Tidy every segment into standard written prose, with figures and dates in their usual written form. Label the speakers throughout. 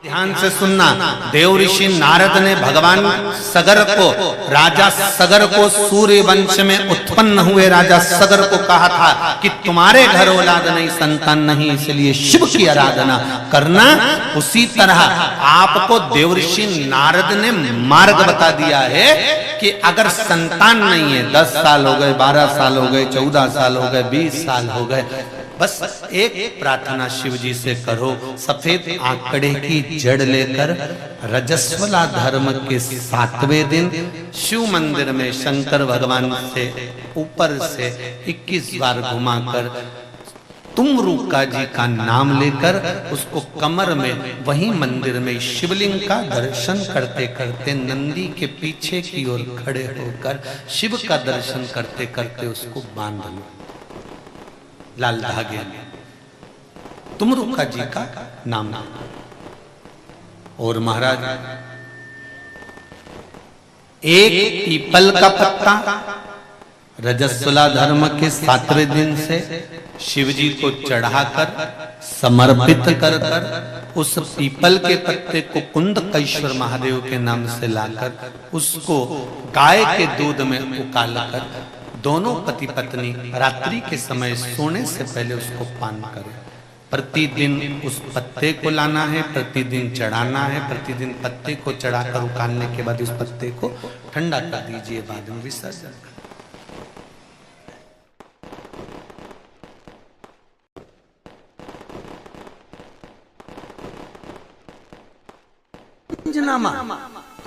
Speaker 1: ध्यान से सुनना। देव ऋषि नारद ने भगवान सगर को, राजा सगर को, सूर्य वंश में उत्पन्न हुए राजा सगर को कहा था कि तुम्हारे घर औलाद नहीं, संतान नहीं, इसलिए शिव की आराधना करना। उसी तरह आपको देव ऋषि नारद ने मार्ग बता दिया है कि अगर संतान नहीं है, 10 साल हो गए, 12 साल हो गए, 14 साल हो गए, 20 साल हो गए, बस एक प्रार्थना शिव जी से करो। सफेद आंकड़े की जड़ लेकर रजस्वला धर्म के 7वें दिन शिव मंदिर में शंकर भगवान से ऊपर से 21 बार घुमाकर तुमरुका जी का नाम लेकर उसको कमर में वही मंदिर में शिवलिंग का दर्शन करते करते नंदी के पीछे की ओर खड़े होकर शिव का दर्शन करते करते उसको बांध लो लाल धागे में, तुमरुका जी का नाम। और महाराज एक पीपल का पत्ता रजस्वला धर्म के 7वें दिन से शिव जी को चढ़ाकर समर्पित कर कर उस पीपल के पत्ते को कुंदकेश्वर महादेव के नाम से लाकर उसको गाय के दूध में उकालकर दोनों पति पत्नी रात्रि के समय सोने से पहले उसको पान करें। प्रतिदिन उस पत्ते को लाना है, प्रतिदिन चढ़ाना है, प्रतिदिन पत्ते को चढ़ाकर उकालने के बाद उस पत्ते को ठंडा कर दीजिए, बाद में विसर्जन।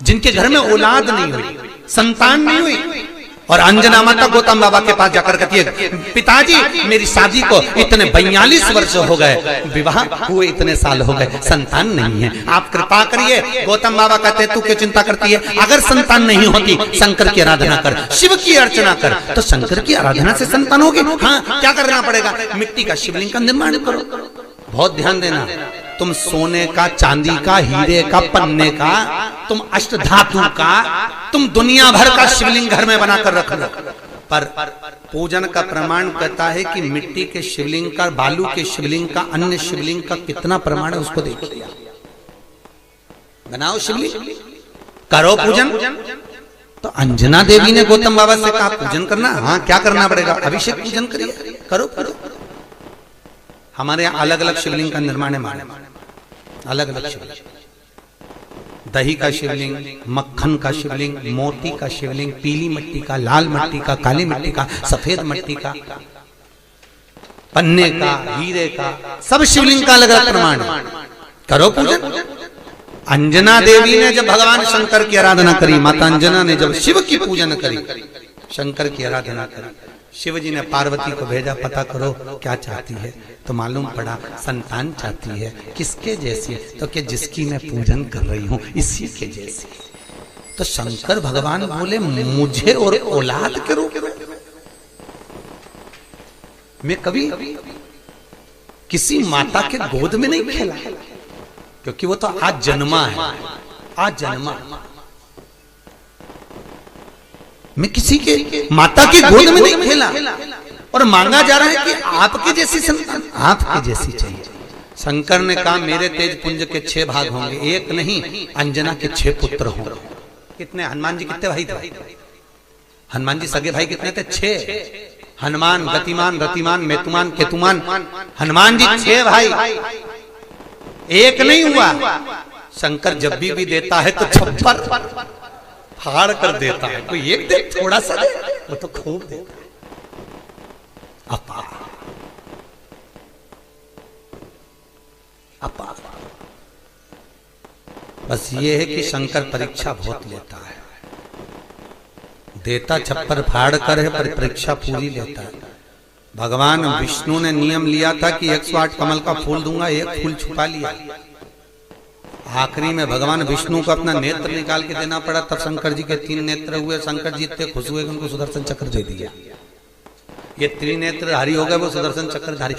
Speaker 1: जिनके घर में औलाद नहीं हुई, संतान नहीं हुई, और अंजना माता गौतम बाबा के पास जाकर कहती है, पिताजी मेरी शादी को इतने 42 वर्ष हो गए, विवाह हुए इतने साल हो गए, संतान नहीं है, आप कृपा करिए। गौतम बाबा कहते हैं, तू क्यों चिंता करती है? अगर संतान नहीं होती, शंकर की आराधना कर, शिव की अर्चना कर, तो शंकर की आराधना से संतान होगी। हाँ, क्या करना पड़ेगा? मिट्टी का शिवलिंग का निर्माण करो। बहुत ध्यान देना, तुम सोने का, चांदी का, हीरे का, पन्ने का, तुम अष्टधातु का, तुम दुनिया भर का शिवलिंग घर में बनाकर रख लो, पर पूजन का प्रमाण कहता है कि मिट्टी के शिवलिंग का, बालू के शिवलिंग का, अन्य शिवलिंग का कितना प्रमाण है उसको देखिए। बनाओ शिवलिंग, करो पूजन। तो अंजना देवी ने गौतम बाबा से कहा पूजन करना। हाँ, क्या करना पड़ेगा? अभिषेक पूजन करिए, करो करो। हमारे यहाँ अलग अलग शिवलिंग का निर्माण है, अलग अलग शिवलिंग, दही का शिवलिंग, मक्खन का शिवलिंग, मोती का शिवलिंग, पीली मिट्टी का, लाल मिट्टी का, काली मिट्टी का, सफेद मिट्टी का, पन्ने का, हीरे का, सब शिवलिंग का अलग अलग प्रमाण है। करो पूजन। अंजना देवी ने जब भगवान शंकर की आराधना करी, माता अंजना ने जब शिव की पूजन करी, शंकर की आराधना करी, शिव जी ने पार्वती को भेजा, पता करो क्या चाहती है। तो मालूम पड़ा संतान चाहती है। किसके जैसी? तो कि जिसकी मैं पूजन कर रही हूं इसी के जैसी। तो शंकर भगवान बोले, मुझे और औलाद के रूप में मैं कभी किसी माता के गोद में नहीं खेला, क्योंकि वो तो आज जन्मा है, आज जन्मा। मैं किसी के माता की गोद में नहीं खेला, और मांगा जा रहा है कि आपकी जैसी संतान, आपकी जैसी चाहिए। शंकर ने कहा, मेरे तेज पुंज के 6 भाग होंगे, एक नहीं, अंजना के 6 पुत्र होंगे। कितने? हनुमान जी कितने भाई थे? हनुमान जी सगे भाई कितने थे? 6। हनुमान, गतिमान, रतिमान, मेतुमान, केतुमान, हनुमान जी 6 भाई, एक नहीं हुआ। शंकर जब भी देता है तो 56 फाड़ कर देता है। कोई एक दे, थोड़ा सा दे, वो तो खूब दे। अपा अपा बस ये है कि शंकर परीक्षा बहुत लेता है, देता छप्पर फाड़ कर है, पर परीक्षा पूरी लेता है। भगवान विष्णु ने नियम लिया था कि 108 कमल का फूल दूंगा, एक फूल छुपा लिया। आखिरी में भगवान विष्णु को अपना नेत्र निकाल के देना पड़ा, तब शंकर जी के 3 नेत्र हुए। शंकर जी इतने खुश हुए कि उनको सुदर्शन चक्र दे दिया। ये त्रिनेत्रधारी हो गए वो सुदर्शन चक्रधारी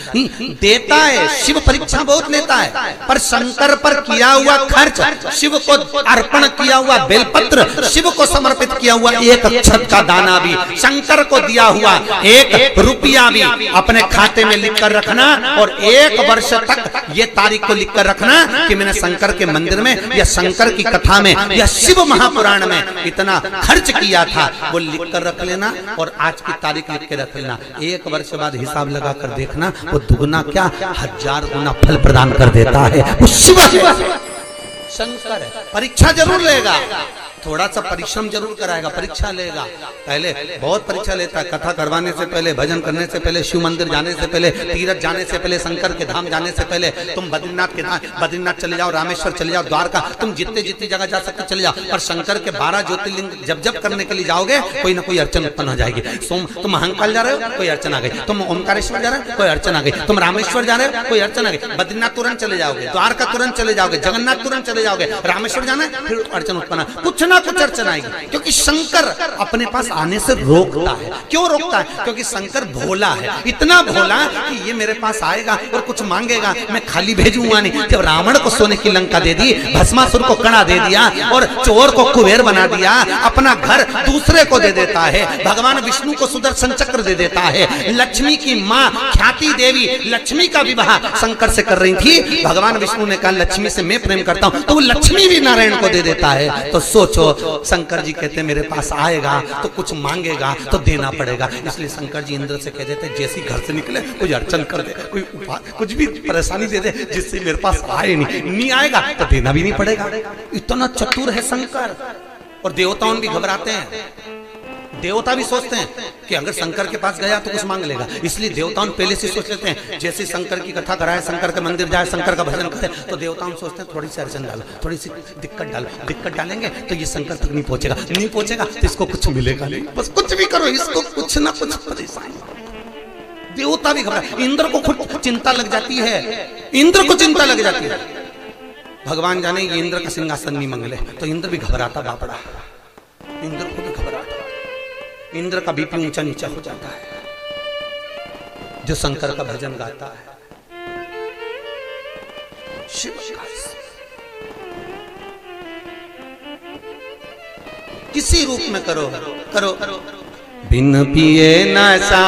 Speaker 1: देता है। शिव परीक्षा बहुत लेता है, पर शंकर पर किया हुआ खर्च, शिव को अर्पण किया हुआ बेलपत्र, शिव को समर्पित किया हुआ एक अक्षत का दाना भी, शंकर को दिया हुआ 1 रुपया भी अपने खाते में लिख कर रखना और 1 वर्ष तक ये तारीख को लिख कर रखना कि मैंने शंकर के मंदिर में या शंकर की कथा में या शिव महापुराण में इतना खर्च किया था, वो लिख कर रख लेना और आज की तारीख लिख के रख लेना। 1 वर्ष बाद हिसाब लगा कर देखना, वो दुगना क्या 1000 गुना फल प्रदान कर देता है। वो शिव है, शंकर है। परीक्षा जरूर लेगा, थोड़ा सा परिश्रम जरूर कराएगा, परीक्षा लेगा। पहले बहुत परीक्षा लेता है, कथा करवाने से पहले, भजन करने से पहले, शिव मंदिर जाने से पहले, तीर्थ जाने से पहले, शंकर के धाम जाने से पहले, तुम बद्रीनाथ चले जाओ, रामेश्वर चले जाओ, द्वारका, तुम जितने जितनी जगह जा सकते चले जाओ। और शंकर के 12 ज्योतिर्लिंग जब करने के लिए जाओगे कोई ना कोई अड़चन उत्पन्न हो जाएगी। तुम महाकाल जा रहे हो, कोई अड़चन आ गई, तुम ओमकारेश्वर जा रहे हो, कोई अड़चन आ गई, तुम रामेश्वर जा रहे हो, कोई अड़चन आ गई, बद्रीनाथ तुरंत चले जाओगे, द्वारका तुरंत चले जाओगे, जगन्नाथ तुरंत चले जाओगे, रामेश्वर जाना है फिर अड़चन उत्पन्न, कुछ ना कुछ अड़चन आएगी। क्योंकि शंकर अपने पास आने से रोकता है। क्यों रोकता है? क्योंकि शंकर भोला है, इतना भोला कि ये मेरे पास आएगा और कुछ मांगेगा, मैं खाली भेजूंगा नहीं। जब रावण को सोने की लंका दे दी, भस्मासुर को कड़ा दे दिया और चोर को कुबेर बना दिया, अपना घर दूसरे को दे देता है, भगवान विष्णु को सुदर्शन चक्र दे देता है, लक्ष्मी की माँ ख्याति देवी लक्ष्मी का विवाह शंकर से कर रही थी, भगवान विष्णु ने कहा लक्ष्मी से मैं प्रेम करता हूं, तो वो लक्ष्मी भी नारायण को दे देता है। तो सोचो, शंकर जी कहते मेरे पास आएगा तो कुछ मांगेगा तो देना पड़ेगा। इसलिए शंकर जी इंद्र से कह देते जैसे घर से निकले कोई अड़चन कर दे, कोई कुछ भी परेशानी दे दे जिससे मेरे पास आए नहीं आएगा तो देना भी नहीं पड़ेगा। इतना चतुर है शंकर। और देवताओं भी घबराते हैं, देवता भी सोचते हैं कि अगर शंकर के पास गया तो कुछ मांग लेगा, इसलिए देवताओं पहले से सोच लेते हैं। जैसे शंकर की कथा कराए, शंकर के मंदिर जाए, शंकर का भजन करते हैं, तो देवताओं सोचते हैं थोड़ी सी अड़चन डालो, थोड़ी सी दिक्कत डालो, दिक्कत डालेंगे तो ये शंकर तक नहीं पहुंचेगा तो इसको कुछ मिलेगा नहीं, बस कुछ भी करो इसको कुछ ना कुछ परेशानी। देवता भी घबरा, इंद्र को खुद चिंता लग जाती है, इंद्र को चिंता लग जाती है, भगवान जाने ये इंद्र का सिंहासन नहीं मंगले, तो इंद्र भी घबराता बापड़ा, इंद्र को भी घबराता, इंद्र का बीपी ऊंचा नीचा हो जाता है जो शंकर का भजन गाता है। शिव किसी रूप में करो बिन पिए नशा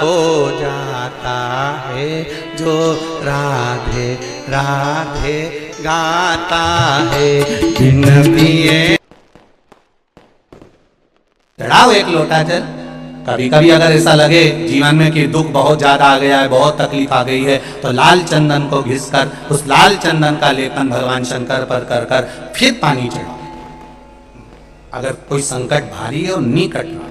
Speaker 1: हो जाता है जो राधे राधे गाता है, बिन पिए चढ़ाओ 1 लोटा जल। कभी कभी अगर ऐसा लगे जीवन में कि दुख बहुत ज्यादा आ गया है, बहुत तकलीफ आ गई है, तो लाल चंदन को घिसकर उस लाल चंदन का लेपन भगवान शंकर पर कर फिर पानी चढ़ाओ। अगर कोई संकट भारी है और नहीं कट रहा,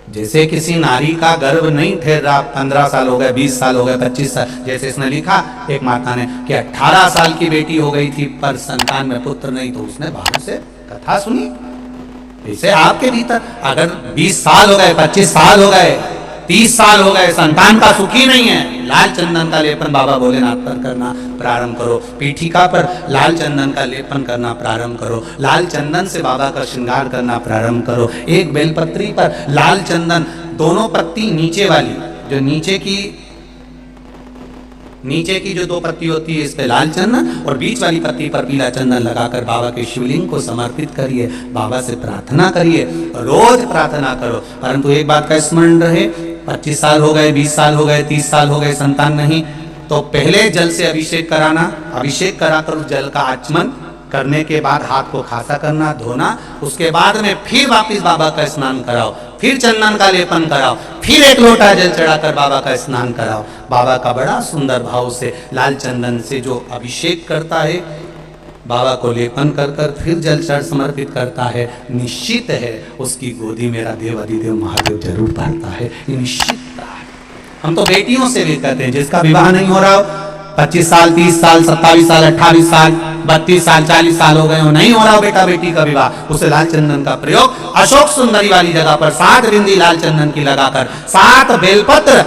Speaker 1: जैसे किसी नारी का गर्भ नहीं ठहर रहा, 15 साल हो गए, 20 साल हो गए, 25 साल, जैसे इसने लिखा एक माता ने कि 18 साल की बेटी हो गई थी पर संतान में पुत्र नहीं, तो उसने बाहर से कथा सुनी। इसे आपके भीतर अगर 20 साल हो गए, 25 साल हो गए, 30 साल हो गए, संतान का सुखी नहीं है, लाल चंदन का लेपन बाबा भोलेनाथ पर करना प्रारंभ करो। पीठिका पर लाल चंदन का लेपन करना प्रारंभ करो, लाल चंदन से बाबा का श्रृंगार करना प्रारंभ करो। एक बेलपत्री पर लाल चंदन, दोनों पत्ती नीचे वाली, जो नीचे की जो 2 पत्ती होती है इस पे लाल चंदन और बीच वाली पत्ती पर पीला चंदन लगाकर बाबा के शिवलिंग को समर्पित करिए, बाबा से प्रार्थना करिए, रोज प्रार्थना करो। परंतु एक बात का स्मरण रहे, 25 साल हो गए, 20 साल हो गए, 30 साल हो गए, संतान नहीं, तो पहले जल से अभिषेक कराना, अभिषेक कराकर उस जल का आचमन करने के बाद हाथ को खासा करना, धोना, उसके बाद में फिर वापिस बाबा का स्नान कराओ, फिर चंदन का लेपन कराओ, फिर 1 लोटा जल चढ़ाकर बाबा का स्नान कराओ। बाबा का बड़ा सुंदर भाव से लाल चंदन से जो अभिषेक करता है, बाबा को लेपन कर फिर जल चढ़ समर्पित करता है, निश्चित है उसकी गोदी मेरा देव अधिदेव महादेव जरूर भरता है, ये निश्चित है। हम तो बेटियों से भी कहते हैं जिसका विवाह नहीं हो रहा हो, 25 साल, 30 साल, 27 साल, 28 साल, 32 साल, 40 साल हो गए हो, नहीं हो रहा हो बेटा बेटी का विवाह, उसे लाल चंदन का प्रयोग अशोक सुंदरी वाली जगह पर 7 बिंदी लाल चंदन की लगाकर 7 बेलपत्र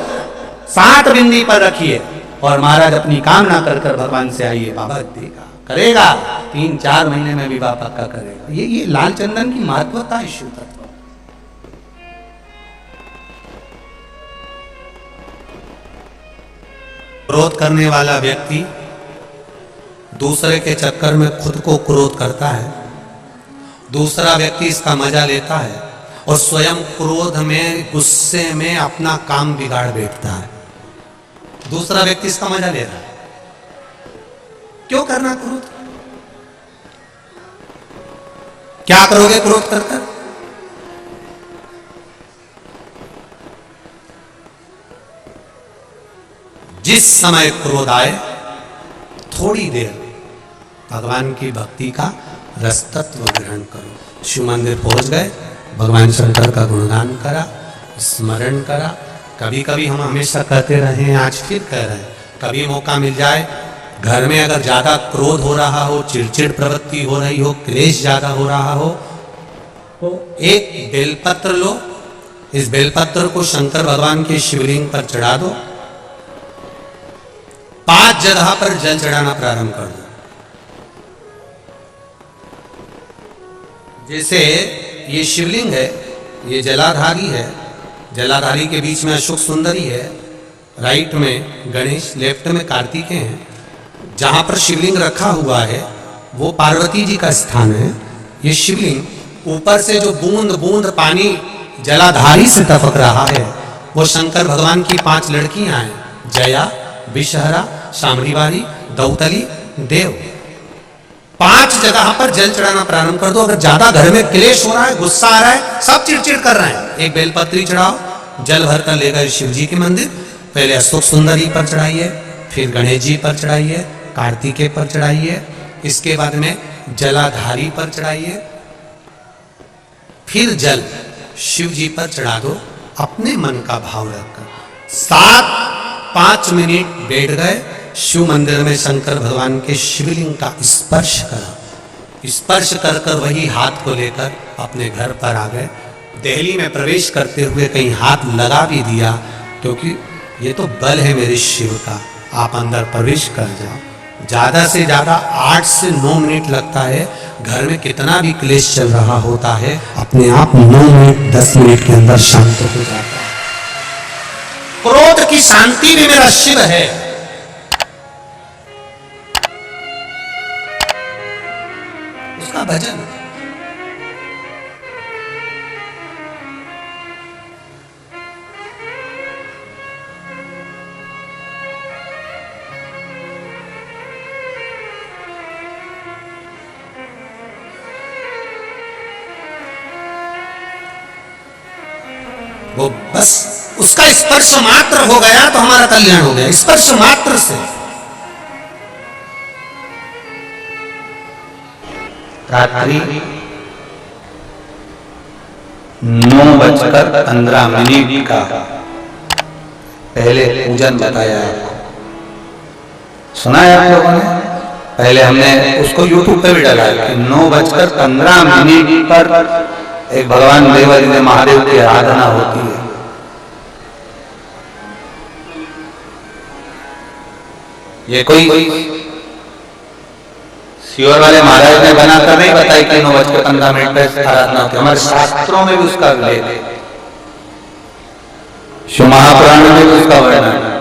Speaker 1: 7 बिंदी पर रखिए और महाराज अपनी कामना कर भगवान से आइए, बाबा देगा, करेगा, 3-4 महीने में विवाह पक्का करेगा। ये लाल चंदन की महत्वता है शिव तत्व। क्रोध करने वाला व्यक्ति दूसरे के चक्कर में खुद को क्रोध करता है, दूसरा व्यक्ति इसका मजा लेता है और स्वयं क्रोध में, गुस्से में अपना काम बिगाड़ बैठता है। दूसरा व्यक्ति इसका मजा ले रहा है। क्यों करना क्रोध? क्या करोगे क्रोध कर कर? जिस समय क्रोध आए थोड़ी देर भगवान की भक्ति का रसतत्व ग्रहण करो। शिव मंदिर पहुंच गए, भगवान शंकर का गुणगान करा, स्मरण करा। कभी कभी हम हमेशा कहते रहे, आज फिर कह रहे हैं, कभी मौका मिल जाए, घर में अगर ज्यादा क्रोध हो रहा हो, चिड़चिड़ प्रवृत्ति हो रही हो, क्लेश ज्यादा हो रहा हो, तो एक बेलपत्र लो, इस बेलपत्र को शंकर भगवान के शिवलिंग पर चढ़ा दो, 5 जगह पर जल चढ़ाना प्रारंभ कर दो। जैसे ये शिवलिंग है, ये जलाधारी है, जलाधारी के बीच में अशोक सुंदरी है, राइट में गणेश, लेफ्ट में कार्तिकेय है। जहां पर शिवलिंग रखा हुआ है वो पार्वती जी का स्थान है। ये शिवलिंग ऊपर से जो बूंद बूंद पानी जलाधारी से टपक रहा है वो शंकर भगवान की 5 लड़कियां हैं, जया, विषहरा, शामरीवारी, दौतली, देव। 5 जगह पर जल चढ़ाना प्रारंभ कर दो। अगर ज्यादा घर में क्लेश हो रहा है, गुस्सा आ रहा है, सब चिड़चिड़ कर रहे हैं, एक बेलपत्री चढ़ाओ, जल भर कर ले गए शिव जी के मंदिर। पहले अशोक सुंदरी पर चढ़ाइए, फिर गणेश जी पर चढ़ाइए, कार्तिकेय पर चढ़ाइए, इसके बाद में जलाधारी पर चढ़ाइए, फिर जल शिव जी पर चढ़ा दो अपने मन का भाव रखकर। 5 मिनट बैठ गए, शिव मंदिर में शंकर भगवान के शिवलिंग का स्पर्श करा। स्पर्श कर कर वही हाथ को लेकर अपने घर पर आ गए। दिल्ली में प्रवेश करते हुए कहीं हाथ लगा भी दिया, क्योंकि ये तो बल है मेरे शिव का, आप अंदर प्रवेश कर जाओ। ज्यादा से ज्यादा 8 से 9 मिनट लगता है। घर में कितना भी क्लेश चल रहा होता है, अपने आप 9 मिनट 10 मिनट के अंदर शांत हो जाता है। क्रोध की शांति भी मेरा शिव है। उसका भजन, वो बस उसका स्पर्श मात्र हो गया तो हमारा कल्याण हो गया, स्पर्श मात्र से। रात्रि 9:15 का पहले पूजन बताया आपको, सुना है आप लोगों ने? पहले हमने उसको यूट्यूब पे भी डाला कि 9:15 पर एक भगवान देवरी में महादेव की आराधना होती है। ये कोई शिवर वाले महाराज ने बनाकर नहीं बताई कि 9:15 पर आराधना होती है, हमारे शास्त्रों में भी उसका उल्लेख है, शिव महापुराण में भी उसका वर्णन है।